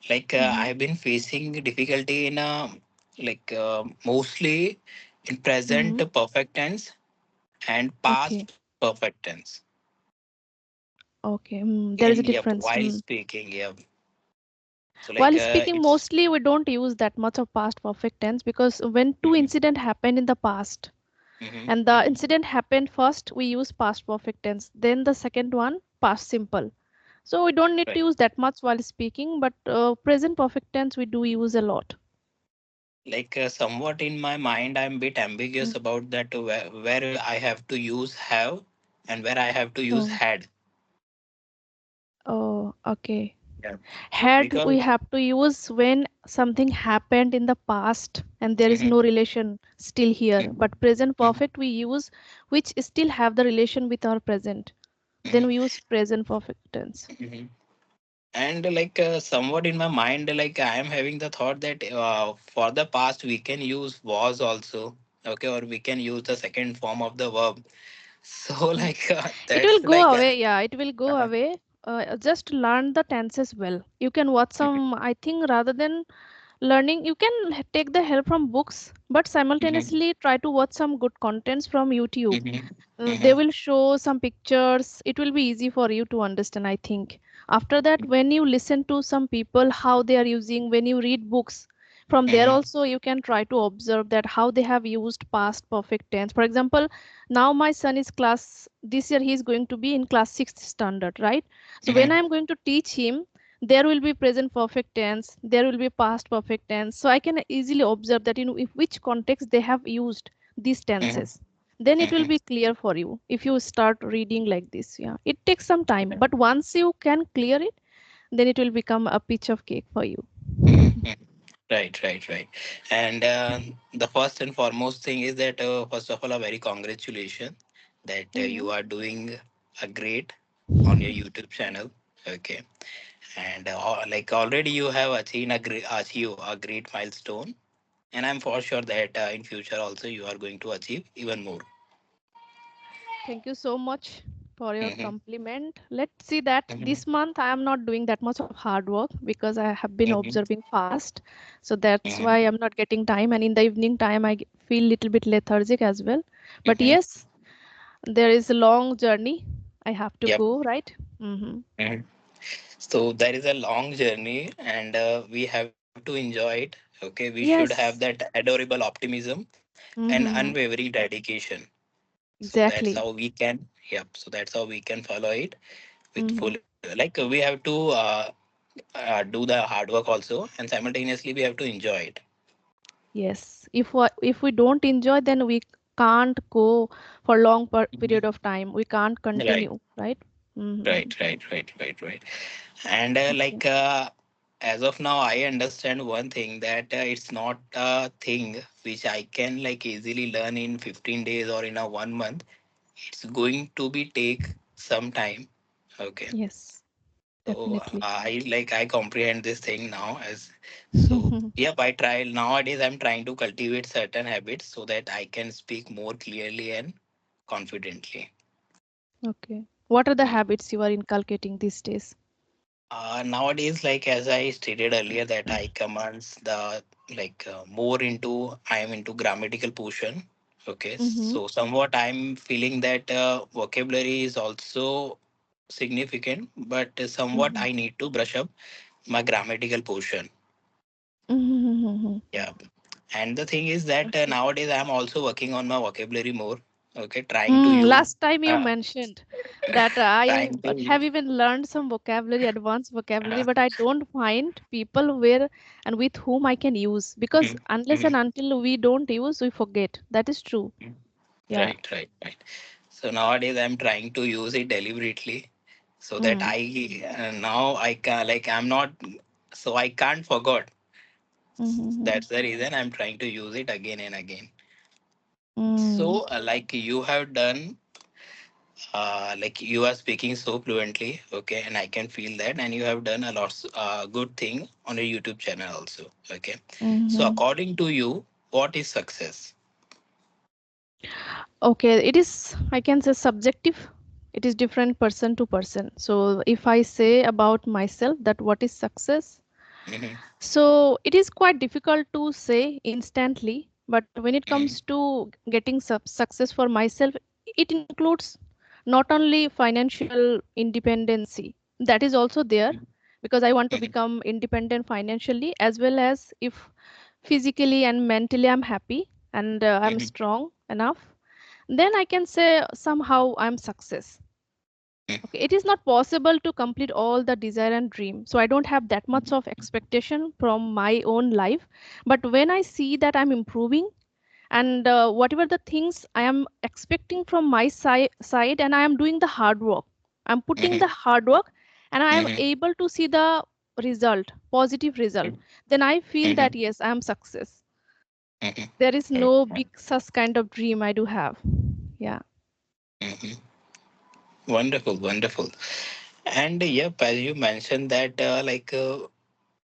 Like I've been facing difficulty in mostly in present Mm-hmm. perfect tense and Okay. past perfect tense. Okay. There is a In yep, difference. while speaking, yep. So While speaking, it's mostly we don't use that much of past perfect tense because when two mhm, incident happened in the past mhm, and the incident happened first, we use past perfect tense. Then the second one, past simple. So we don't need to right. use that much while speaking, but present perfect tense we do use a lot. Somewhat in my mind, I'm a bit ambiguous Mm. about that where I have to use have and where I have to use Oh, had. oh, okay. Yeah. Had we Because have to use when something happened in the past and there is mhm, no relation still here. mhm, But present mhm, perfect we use which still have the relation with our present. Then mhm, we use present perfect tense. mhm. And somewhat in my mind, like I am having the thought that for the past we can use was also, okay, or we can use the second form of the verb. So Mm. It will that's go away. Yeah, it will go uh-huh. away. Just learn the tenses well. You can watch some, I think, rather than learning, you can take the help from books, but Mhm, simultaneously try to watch some good contents from YouTube. mhm, They mhm, will show some pictures. It will be easy for you to understand, I think. After that, when you listen to some people, how they are using, when you read books, from there mhm, also you can try to observe that how they have used past perfect tense. For example, now my son is class, this year he is going to be in class 6th standard, right? So when I mhm, am going to teach him, there will be present perfect tense, there will be past perfect tense. So I can easily observe that in which context they have used these mhm, tenses. Then it will mhm. be clear for you if you start reading like this. Yeah, it takes some time, but once you can clear it, then it will become a piece of cake for you. Mhm, mhm. Right, right, right. And the first and foremost thing is that, first of all, a very congratulations that Mhm. you are doing a great on your YouTube channel. Okay. And already you have achieve a great milestone. And I'm for sure that in future also you are going to achieve even more. Thank you so much for your Mm-hmm, compliment. Let's see that mm-hmm, this month I am not doing that much of hard work because I have been mm-hmm, observing fast. So that's mm-hmm, why I'm not getting time. And in the evening time, I feel little bit lethargic as well. But mm-hmm. yes, there is a long journey. I have to Yep. go, right? Mm-hmm. Mhm. So there is a long journey, and we have to enjoy it. Okay, we should have that Yes. adorable optimism and Mm-hmm. unwavering dedication. So that's how Exactly. we can. Yep. So that's how we can follow it with Mm-hmm. full. We have to do the hard work also, and simultaneously we have to enjoy it. Yes. If we don't enjoy, then we can't go for long period Mhm. of time. We can't Right. continue, right? Mm-hmm. Right. And Okay. as of now, I understand one thing that it's not a thing which I can like easily learn in 15 days or in a 1 month. It's going to be take some time. Okay. Yes, So definitely. I comprehend this thing now as so yep, I try nowadays I'm trying to cultivate certain habits so that I can speak more clearly and confidently. Okay. What are the habits you are inculcating these days? Nowadays, like as I stated earlier, that I commands the more into I am into grammatical portion. Okay, Mm-hmm. so somewhat I'm feeling that vocabulary is also significant, but somewhat Mm-hmm. I need to brush up my grammatical portion. Mm-hmm. Yeah, and the thing is that Okay. nowadays I'm also working on my vocabulary more. Okay, trying to use, Last time you uh, mentioned that I trying to have use. even learned some vocabulary, advanced vocabulary, Uh, but I don't find people where and with whom I can use because mhm, unless and mhm, until we don't use, we forget. That is true. mhm. Yeah. Right. So nowadays I'm trying to use it deliberately so that Mm-hmm. I now I can I'm not so I can't forget. Mm-hmm. That's the reason I'm trying to use it again and again. Mm. So like you have done you are speaking so fluently, okay, and I can feel that, and you have done a lot good thing on your YouTube channel also, okay. So Mm-hmm. according to you, what is success? Okay, it is, I can say, subjective. It is different person to person. So if I say about myself that what is success, Mm-hmm. So it is quite difficult to say instantly, but when it Mm-hmm. comes to getting success for myself, it includes not only financial independency, that is also there, because I want to Mm-hmm. become independent financially, as well as if physically and mentally I'm happy and I'm Mm-hmm. strong enough, then I can say somehow I'm success. Okay, it is not possible to complete all the desire and dream, so I don't have that much of expectation from my own life. But when I see that I'm improving, and whatever the things I am expecting from my side, and I am doing the hard work, I'm putting Mm-hmm. the hard work, and I am Mm-hmm. able to see the result, positive result, then I feel Mm-hmm. that yes, I am success. Mm-hmm. There is Right. no big such kind of dream I do have. Yeah. Mm-hmm. Wonderful, wonderful. And yep, as you mentioned that,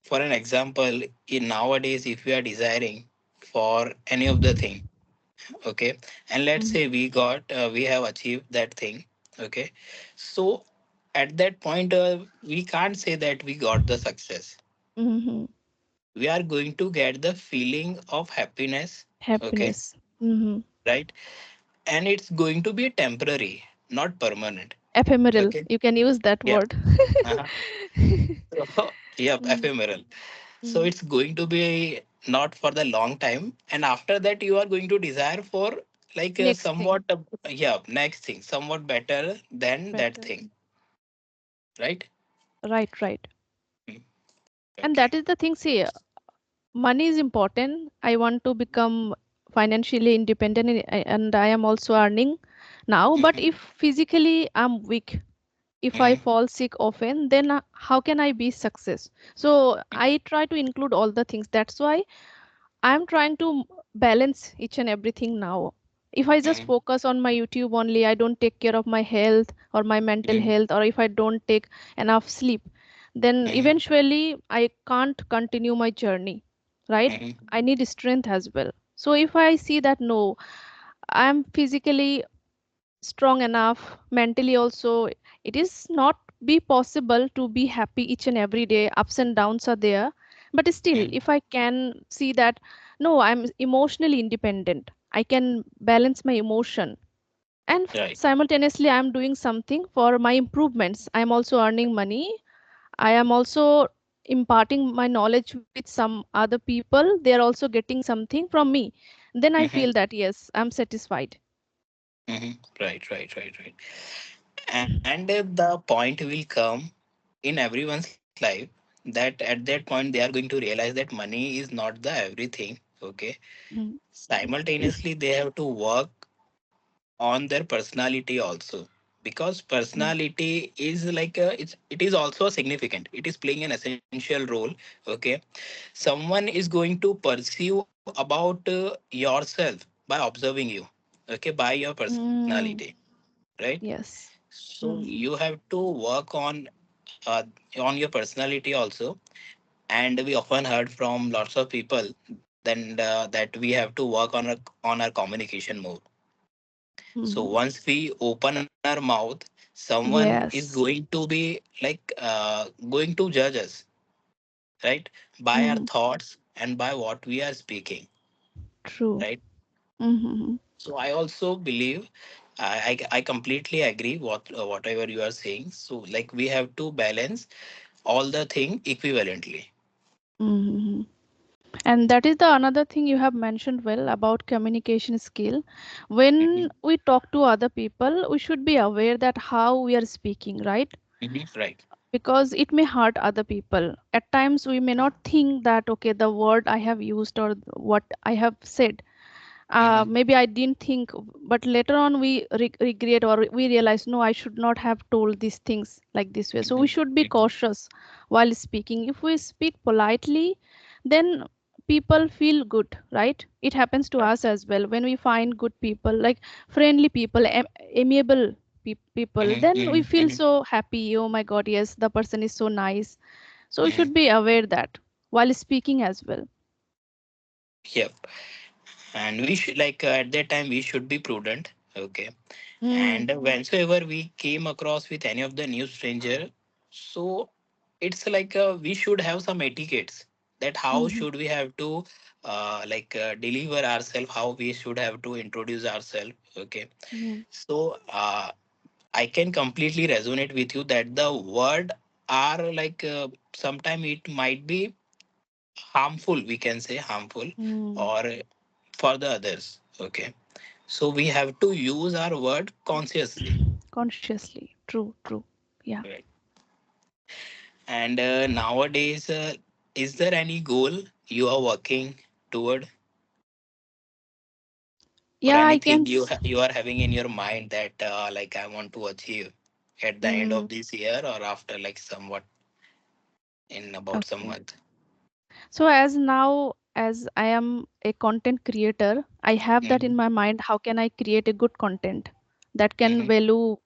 for an example, in nowadays, if we are desiring for any of the thing, okay, and let's Mhm. say we have achieved that thing, okay, so at that point, we can't say that we got the success. Mhm. We are going to get the feeling of happiness, okay, Happiness. Hmm. right, and it's going to be temporary, not permanent, Ephemeral, okay. you can use that Yeah. word. Uh-huh. So, yep, Mm, ephemeral. So mm. it's going to be not for the long time, and after that you are going to desire for like Next thing. somewhat, yeah, next thing, somewhat better than that Better. thing, right? Right, right. Mm. And Okay. that is the thing. See, money is important. I want to become financially independent, and I am also earning now. But Mm-hmm. if physically I'm weak, if I Mm-hmm. fall sick often, then how can I be success? So I try to include all the things. That's why I'm trying to balance each and everything now. If I just Mm-hmm. focus on my YouTube only, I don't take care of my health or my mental Mm-hmm. health, or if I don't take enough sleep, then Mm-hmm. eventually I can't continue my journey, right? Mm-hmm. I need strength as well. So if I see that no, I'm physically strong enough, mentally also, it is not be possible to be happy each and every day. Ups and downs are there, but still Mm-hmm. if I can see that no, I'm emotionally independent, I can balance my emotion, and Right. simultaneously I'm doing something for my improvements, I'm also earning money, I am also imparting my knowledge with some other people, they are also getting something from me, then I Mm-hmm. feel that yes, I'm satisfied. Mm-hmm. Right. Right. Right. Right. And the point will come in everyone's life that at that point they are going to realize that money is not the everything. Okay. Mm. Simultaneously, they have to work on their personality also, because Mm. personality is like it is also significant, it is playing an essential role, okay. Someone is going to perceive about yourself by observing you, okay, by your personality, Mm. right. Yes. So you Mhm. have to work uh, on your personality also. And we often heard from lots of people then that we have to work on our communication more. So Mhm. once we open our mouth, someone is Yes. going to be like going to judge us, right? By our Mhm. thoughts and by what we are speaking, True. right? Mhm. So I also believe I completely agree whatever you are saying. So like we have to balance all the thing equivalently. Mhm. And that is the another thing you have mentioned well about communication skill. When Mhm. we talk to other people, we should be aware that how we are speaking, right? Mhm. Right. Because it may hurt other people. At times we may not think that okay, the word I have used or what I have said, Mhm. maybe I didn't think, but later on we regret or we realize no, I should not have told these things like this way. So we Mhm. should be Mhm. cautious while speaking. If we speak politely, then people feel good, right? It happens to Right. us as well when we find good people, like friendly people, amiable people, Mhm. then we Mhm. feel Mhm. so happy. Oh my God, yes, the person is so nice. So we Mhm. should be aware that while speaking as well. Yep. And we should at that time we should be prudent, okay. Mm, And whensoever we came across with any of the new stranger, so it's like we should have some etiquettes, that how Mm-hmm. should we have to deliver ourselves, how we should have to introduce ourselves. Okay, Mm-hmm. so I can completely resonate with you that the word are like sometime it might be harmful, we can say harmful, Mm. or for the others. Okay, so we have to use our word consciously. Consciously. True, true. Yeah. Right. And nowadays, is there any goal you are working toward, or Yeah, I can. anything you are having in your mind that like I want to achieve at the end Mm, of this year, or after like somewhat in about some okay. month? So as now, as I am a content creator, I have that in Mm-hmm. my mind. How can I create a good content that can Mm-hmm. value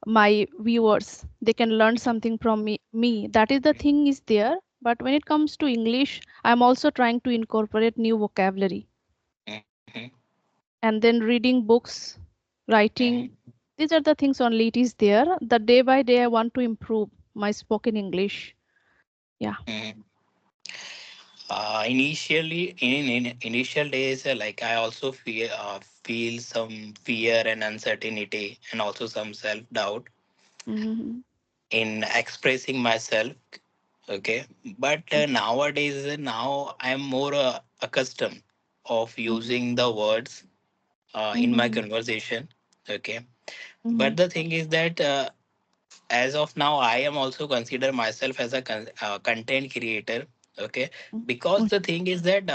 my viewers? They can learn something from me. That is the thing is there. But when it comes to English, I'm also trying to incorporate new vocabulary Mm-hmm. and then reading books, Mm-hmm. writing. These are the things only it is there. The day by day I want to improve my spoken English. Yeah. Mm-hmm. Initially, in initial days, like I also feel some fear and uncertainty, and also some self doubt Mm-hmm. in expressing myself. Okay, but nowadays, now I'm more accustomed of Mm-hmm. using the words in my Mm-hmm. conversation. Okay, Mm-hmm. but the thing is that as of now I am also consider myself as a content creator. Okay, because the thing is that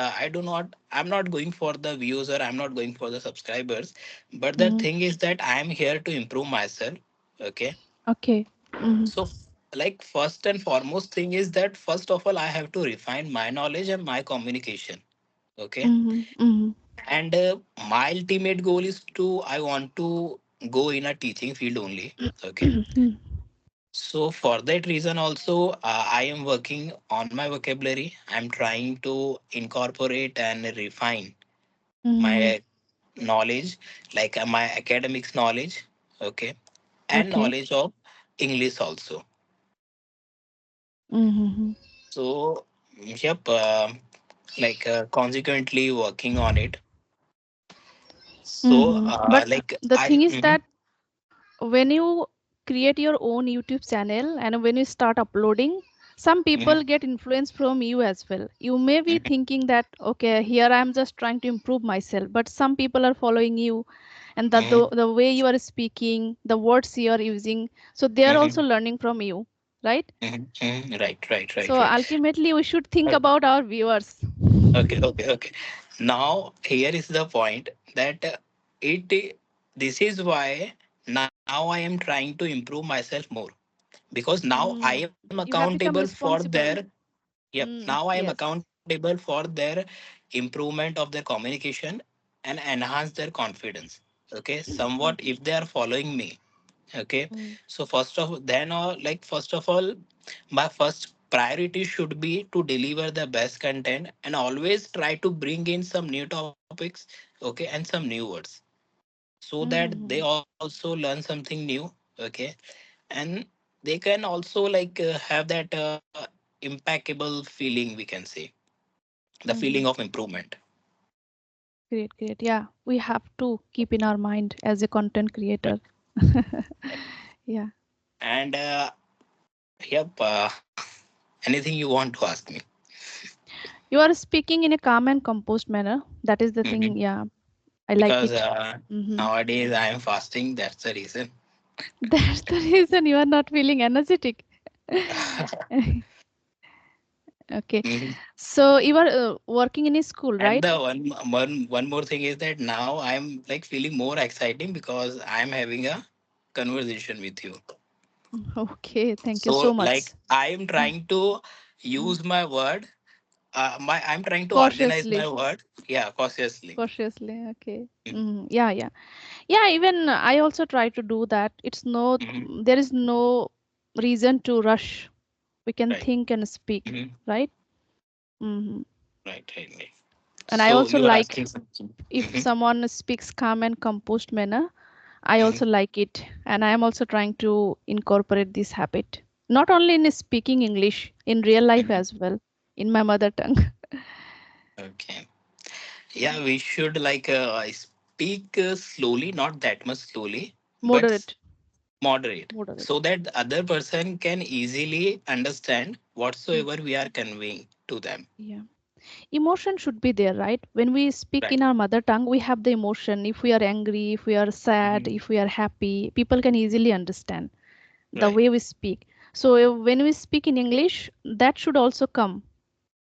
I'm not going for the views, or I'm not going for the subscribers, but the Mm-hmm. thing is that I am here to improve myself. Okay, Okay. Mm-hmm. so like first and foremost thing is that first of all I have to refine my knowledge and my communication. Okay, Mm-hmm. Mm-hmm. and my ultimate goal is to I want to go in a teaching field only. Okay, so for that reason also I am working on my vocabulary. I'm trying to incorporate and refine Mm-hmm. my knowledge, like my academics knowledge. Okay, and Okay. knowledge of English also. Mm-hmm. So yep, like consequently working on it. So Mm-hmm. But like the I thing is mhm, that when you create your own YouTube channel and when you start uploading, some mhm, people get influence from you as well. You may be mhm, thinking that, okay, here I am just trying to improve myself, but some people are following you and mhm, the way you are speaking, the words you are using, so they are also mhm, learning from you, right? mhm, right, right, right, So right. ultimately, we should think Okay, about our viewers. okay. Now here is the point that it this is why now I am trying to improve myself more, because now I am You have accountable become for their, responsible. yep, now I am Yes. accountable for their improvement of their communication and enhance their confidence. Okay, somewhat if they are following me. Okay, Mm, so first of then like first of all, my first priority should be to deliver the best content and always try to bring in some new topics. Okay, and some new words, so that they mm, also learn something new. Okay, and they can also like have that impeccable feeling, we can say, the feeling of mm. improvement. Great, great. Yeah, we have to keep in our mind as a content creator. Yeah. And yep, anything you want to ask me? You are speaking in a calm and composed manner. That is the Mhm. thing. Yeah, I like Because it. Hmm. nowadays I am fasting. That's the reason. That's the reason you are not feeling energetic. Okay. Mhm. So you are working in a school, And right? the one more thing is that now I'm like feeling more exciting because I'm having a conversation with you. Okay. Thank you so So like much. I am Mm, trying to mm. use my word. My I'm trying to organize my Cautiously. word. Yeah, cautiously. Cautiously. Okay. Yeah, yeah. Yeah, even I also try to do that. Mm-hmm. There is no reason to rush. We can Right. think and speak, Mm-hmm. right? Hmm. Right. And I So also you are like asking something. if Mm-hmm. someone speaks calm and composed manner, I Mm-hmm. also like it. And I am also trying to incorporate this habit. Not only in speaking English, in real life Mhm. as well, in my mother tongue. Okay. Yeah, we should speak slowly, not that much slowly, but Moderate. moderate, Moderate. so that the other person can easily understand Mm, whatsoever we are conveying to them. yeah. Emotion should be there, right? When we speak Right. in our mother tongue, we have the emotion. If we are angry, if we are sad, Mhm. if we are happy, people can easily understand the Right. way we speak. So when we speak in English, that should also come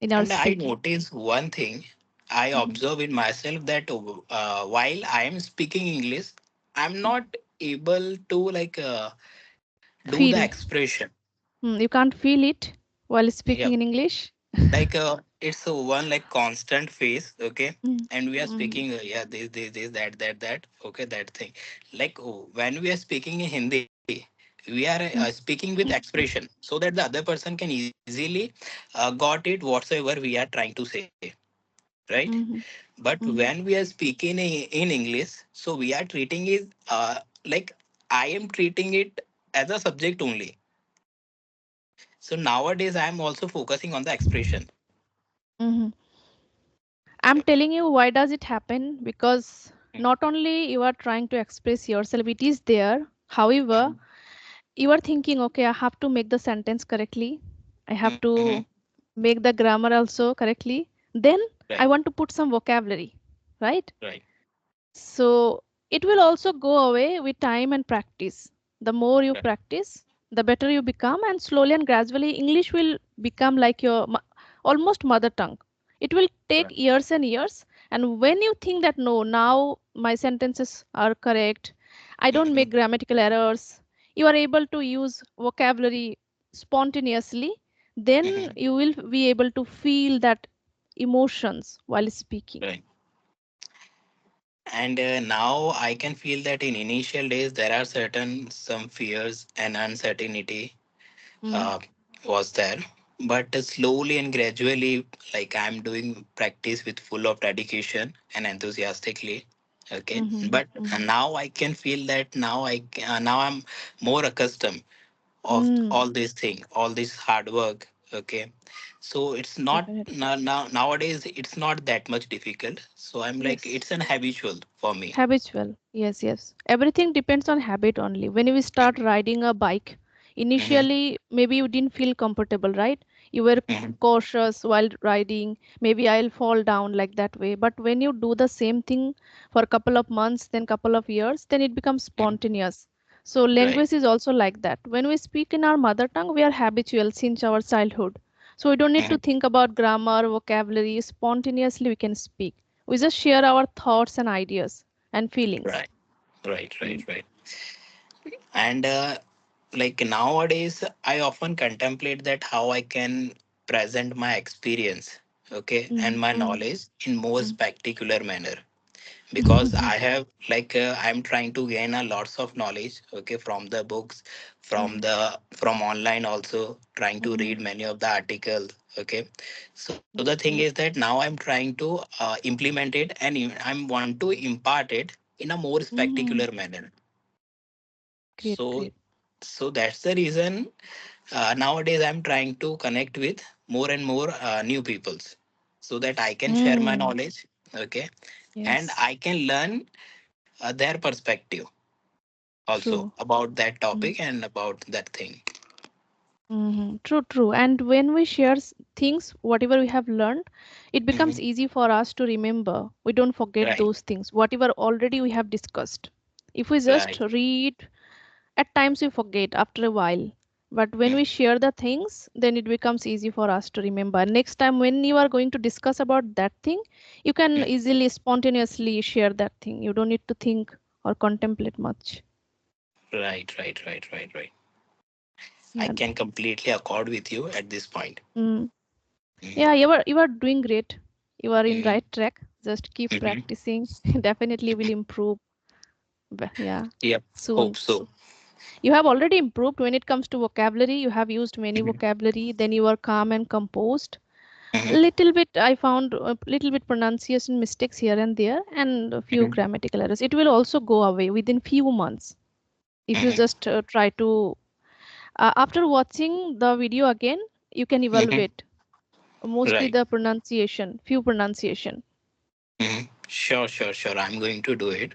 in our And I speaking. notice one thing. I Mhm. observe in myself that while I am speaking English, I'm not able to do the Feel. expression. You can't feel it while Yeah. speaking in English. It's a one like constant phase, okay, Mm, and we are mhm, speaking this that, okay, that thing. When we are speaking in Hindi, we are mm, speaking with expression so that the other person can easily got it whatsoever we are trying to say, right? mhm, But when we mhm, are speaking in English, so we are treating it like I am treating it as a subject only. So nowadays I am also focusing on the expression. mhm. I'm telling you why does it happen? Because Mm, not only you are trying to express yourself, it is there. However, mhm, you are thinking, okay, I have to make the sentence correctly. I have mhm. to make the grammar also correctly. Then Right, I want to put some vocabulary, right? right. So it will also go away with time and practice. The more you Right, practice, the better you become, and slowly and gradually, English will become like your almost mother tongue. It will right. take years and years. And when you think that no, now my sentences are correct, I don't Mhm, make grammatical errors, you are able to use vocabulary spontaneously, then mhm. you will be able to feel that emotions while speaking. Right. And now I can feel that in initial days there are certain some fears and uncertainty Mm-hmm. uh, was there, but slowly and gradually, like I'm doing practice with full of dedication and enthusiastically. Okay, Mm-hmm. but now I can feel that now I'm more accustomed of Mm, all this thing, all this hard work. Okay, so it's not definitely. nowadays it's not that much difficult. So I'm like Yes. it's an habitual for me. Habitual. Yes, yes. Everything depends on habit only. When you start riding a bike, Hmm. initially maybe you didn't feel comfortable, right? You were Hmm. cautious while riding. Maybe I'll fall down like that way. But when you do the same thing for a couple of months, then couple of years, then it becomes spontaneous. So Right. language is also like that. When we speak in our mother tongue, we are habitual since our childhood. So we don't need to Mhm. think about grammar, vocabulary. Spontaneously we can speak. We just share our thoughts and ideas and feelings. Right. Right. Mm, Right. Right. And like nowadays I often contemplate that how I can present my experience, okay, and mm, my mm, knowledge in more mm. spectacular manner, because I have I'm trying to gain a lots of knowledge, okay, from the books, Mm, from online, also trying to mhm, read many of the articles, okay. So the thing mm, is that now I'm trying to implement it, and I'm want to impart it in a more mhm. spectacular manner. Great, So great. that's the reason nowadays I'm trying to connect with more and more new peoples, so that I can share my Mm, knowledge, okay, and yes, I can learn their perspective also true. about that Mm, topic and about that thing. true, true. And when we share things, whatever we have learned, it becomes Hmm. easy for us to remember. We don't forget Right, those things, whatever already we have discussed. If we just right. read, at times we forget after a while. But when Mm, we share the things, then it becomes easy for us to remember. Next time, when you are going to discuss about that thing, you can mm. easily, spontaneously share that thing. You don't need to think or contemplate much. Right, right, right, right, right. I Yeah. can completely accord with you at this point. Mm. Mm, Yeah, you are doing great. You are in mm, right track. Just keep mhm. practicing. Definitely will improve. Yeah, Yep, hope soon. so. You have already improved when it comes to vocabulary. You have used many Mhm, vocabulary. Then you are calm and composed. mhm, Little bit I found a little bit pronunciation mistakes here and there, and a few mhm, grammatical errors. It will also go away within few months if you mhm. just try to After watching the video again, you can Mhm. evaluate mostly Right. the pronunciation, few pronunciation. Sure, sure, sure. I'm going to do it.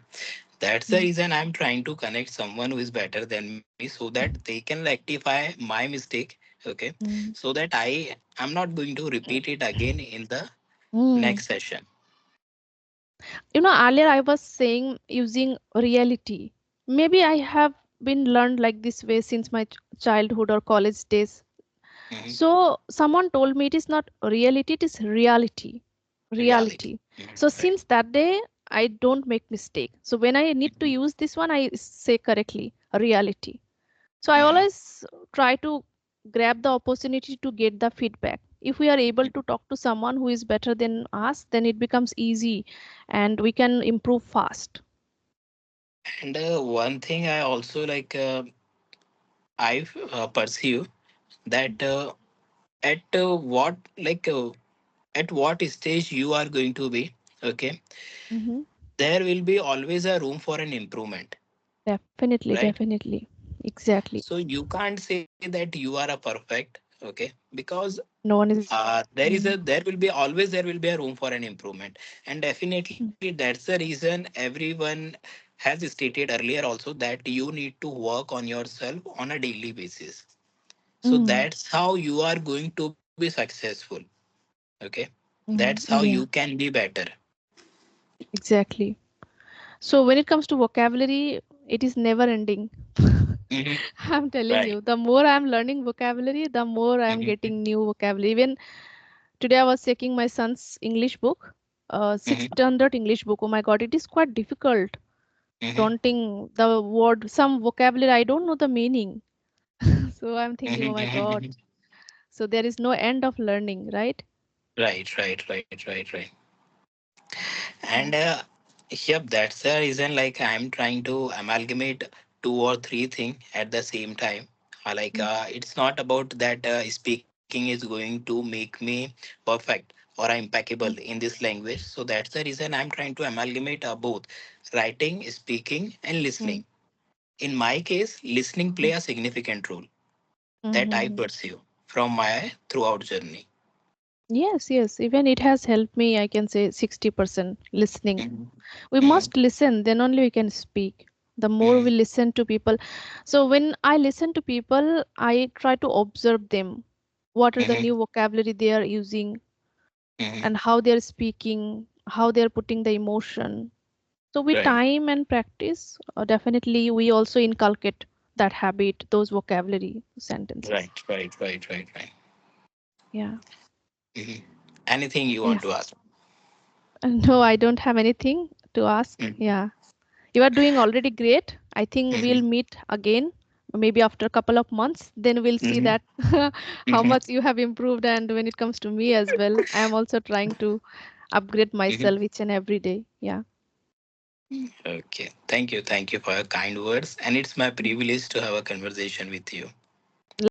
That's the Mm. reason I'm trying to connect someone who is better than me so that they can rectify my mistake. Okay. Mm. So that I'm not going to repeat it again in the Mm. next session. Earlier I was saying using reality. Maybe I have been learned like this way since my childhood or college days. Mhm. So someone told me it is not reality, it is reality. Reality. Reality. Mhm. So Right. since that day, I don't make mistake. So when I need to use this one, I say correctly reality. So I Mhm. always try to grab the opportunity to get the feedback. If we are able to talk to someone who is better than us, then it becomes easy and we can improve fast. And one thing I also I perceive that at what at what stage you are going to be, okay, Mm-hmm. there will be always a room for an improvement, Definitely, right? definitely. Exactly. So you can't say that you are a perfect, okay, because No one is. there will be a room for an improvement. And definitely that's the reason everyone has stated earlier also that you need to work on yourself on a daily basis. So Mm, that's how you are going to be successful. Okay. That's how you yeah, can be better. exactly. So when it comes to vocabulary, it is never ending. Mhm. I'm telling Right. you, the more I'm learning vocabulary, the more I'm Mhm. getting new vocabulary. Even today, I was checking my son's English book, Mhm. 600 English book. Oh my God, it is quite difficult. Mhm. Daunting, the word, some vocabulary, I don't know the meaning. So I'm thinking, oh Mhm. my Mhm. God. Mhm. So there is no end of learning, right? Right, right, right, right, right. And Yeah. yep, that's the reason I'm trying to amalgamate two or three things at the same time. Mm, It's not about that speaking is going to make me perfect or impeccable mm, in this language. So that's the reason I'm trying to amalgamate both writing, speaking, and listening. mm, In my case, listening play mm, a significant role that I mm. pursue from my throughout journey. Yes, yes. Even it has helped me, I can say 60% listening. Mhm. We Mhm. must listen, then only we can speak. The more we Mhm. listen to people. So when I listen to people, I try to observe them. What are the Mhm. new vocabulary they are using Mhm. and how they are speaking, how they are putting the emotion. So with Right. time and practice, definitely we also inculcate that habit, those vocabulary sentences. Right, right, right, right, right. Yeah. Mhm. Anything you want to Yes. ask? No, I don't have anything to ask. Mhm. Yeah. You are doing already great. I think we'll Mhm. meet again, maybe after a couple of months. Then we'll see Mhm. that how Mhm. much you have improved. And when it comes to me as well, I am also trying to upgrade Mhm. myself each and every day. Yeah. Okay. Thank you. Thank you for your kind words. And it's my Mm. privilege to have a conversation with you.